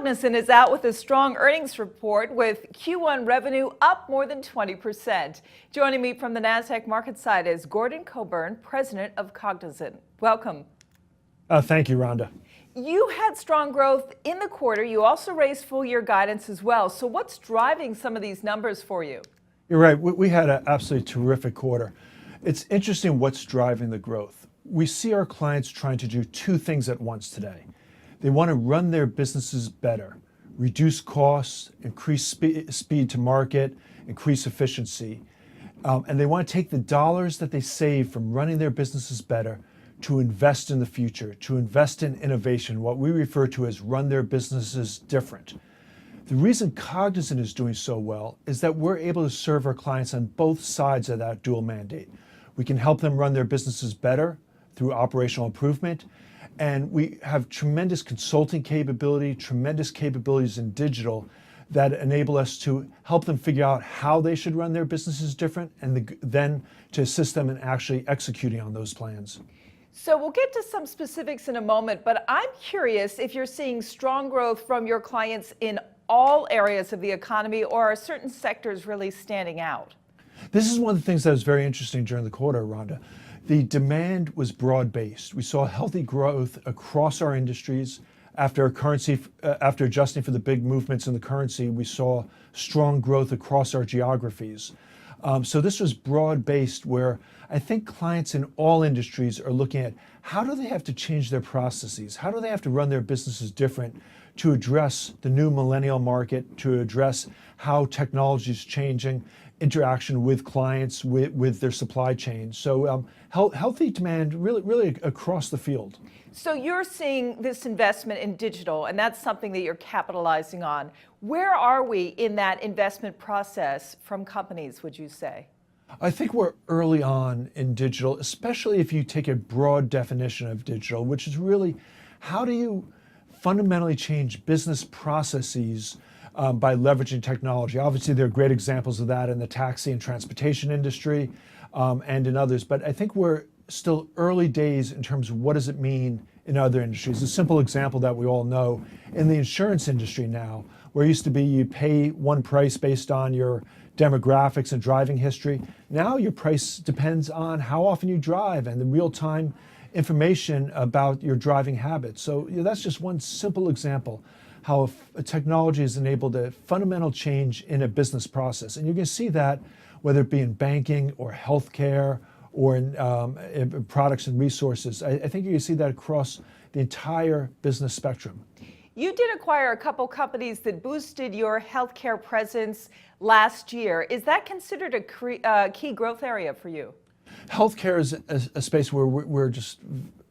Cognizant is out with a strong earnings report with Q1 revenue up more than 20%. Joining me from the NASDAQ market side is Gordon Coburn, president of Cognizant. Welcome. Thank you, Rhonda. You had strong growth in the quarter. You also raised full year guidance as well. So what's driving some of these numbers for you? You're right. We had an absolutely terrific quarter. It's interesting what's driving the growth. We see our clients trying to do two things at once today. They want to run their businesses better, reduce costs, increase speed to market, increase efficiency. And they want to take the dollars that they save from running their businesses better to invest in the future, to invest in innovation, what we refer to as run their businesses different. The reason Cognizant is doing so well is that we're able to serve our clients on both sides of that dual mandate. We can help them run their businesses better through operational improvement, and we have tremendous consulting capability, tremendous capabilities in digital that enable us to help them figure out how they should run their businesses different and then to assist them in actually executing on those plans. So we'll get to some specifics in a moment, but I'm curious if you're seeing strong growth from your clients in all areas of the economy, or are certain sectors really standing out? This is one of the things that was very interesting during the quarter, Rhonda. The demand was broad-based. We saw healthy growth across our industries. After adjusting for the big movements in the currency, we saw strong growth across our geographies. So this was broad-based, where I think clients in all industries are looking at how do they have to change their processes? How do they have to run their businesses different to address the new millennial market, to address how technology is changing, interaction with clients, with their supply chain. So healthy demand really across the field. So you're seeing this investment in digital, and that's something that you're capitalizing on. Where are we in that investment process from companies, would you say? I think we're early on in digital, especially if you take a broad definition of digital, which is really how do you fundamentally change business processes by leveraging technology. Obviously, there are great examples of that in the taxi and transportation industry and in others, but I think we're still early days in terms of what does it mean in other industries. A simple example that we all know, in the insurance industry now, where it used to be you pay one price based on your demographics and driving history, now your price depends on how often you drive and the real-time information about your driving habits. So that's just one simple example how a technology has enabled a fundamental change in a business process. And you can see that whether it be in banking or healthcare or in products and resources. I think you can see that across the entire business spectrum. You did acquire a couple companies that boosted your healthcare presence last year. Is that considered a key growth area for you? Healthcare is a space where we're just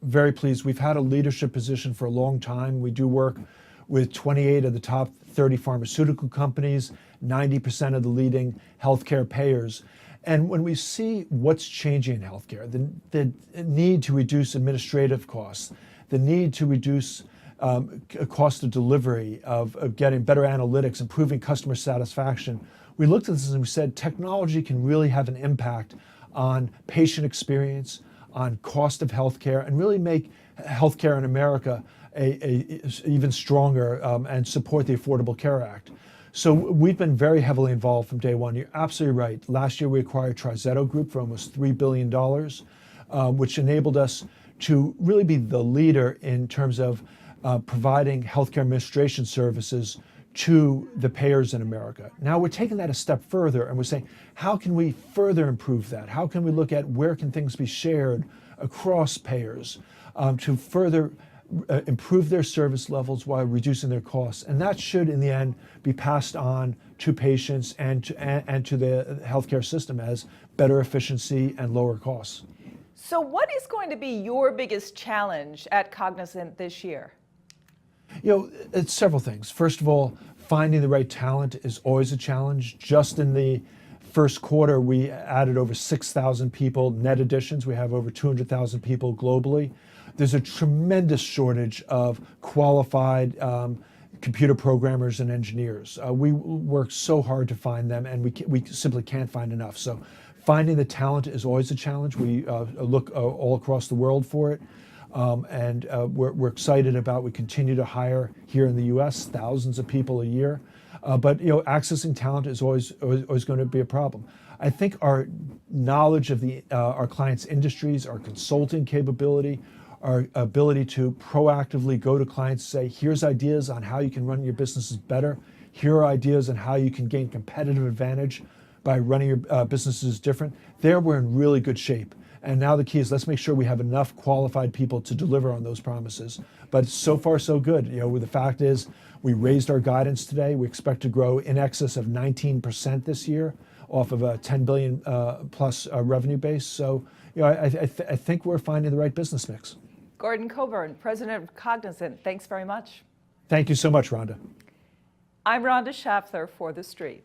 very pleased. We've had a leadership position for a long time. We do work with 28 of the top 30 pharmaceutical companies, 90% of the leading healthcare payers. And when we see what's changing in healthcare, the need to reduce administrative costs, the need to reduce cost of delivery, of getting better analytics, improving customer satisfaction, we looked at this and we said technology can really have an impact on patient experience, on cost of healthcare, and really make healthcare in America even stronger and support the Affordable Care Act. So we've been very heavily involved from day one. You're absolutely right. Last year we acquired TriZetto Group for almost $3 billion, which enabled us to really be the leader in terms of providing healthcare administration services to the payers in America. Now we're taking that a step further and we're saying, how can we further improve that? How can we look at where can things be shared across payers to further improve their service levels while reducing their costs? And that should, in the end, be passed on to patients and to the healthcare system as better efficiency and lower costs. So what is going to be your biggest challenge at Cognizant this year? It's several things. First of all, finding the right talent is always a challenge. Just in the first quarter, we added over 6,000 people, net additions. We have over 200,000 people globally. There's a tremendous shortage of qualified computer programmers and engineers. We work so hard to find them, and we simply can't find enough. So finding the talent is always a challenge. We look all across the world for it. We're excited about. We continue to hire here in the U.S. thousands of people a year, but accessing talent is always going to be a problem. I think our knowledge of our clients' industries, our consulting capability, our ability to proactively go to clients and say, here's ideas on how you can run your businesses better. Here are ideas on how you can gain competitive advantage by running your businesses different. There we're in really good shape. And now the key is let's make sure we have enough qualified people to deliver on those promises. But so far so good. The fact is we raised our guidance today. We expect to grow in excess of 19% this year off of a 10 billion plus revenue base. So I think we're finding the right business mix. Gordon Coburn, President of Cognizant, thanks very much. Thank you so much, Rhonda. I'm Rhonda Schaffler for The Street.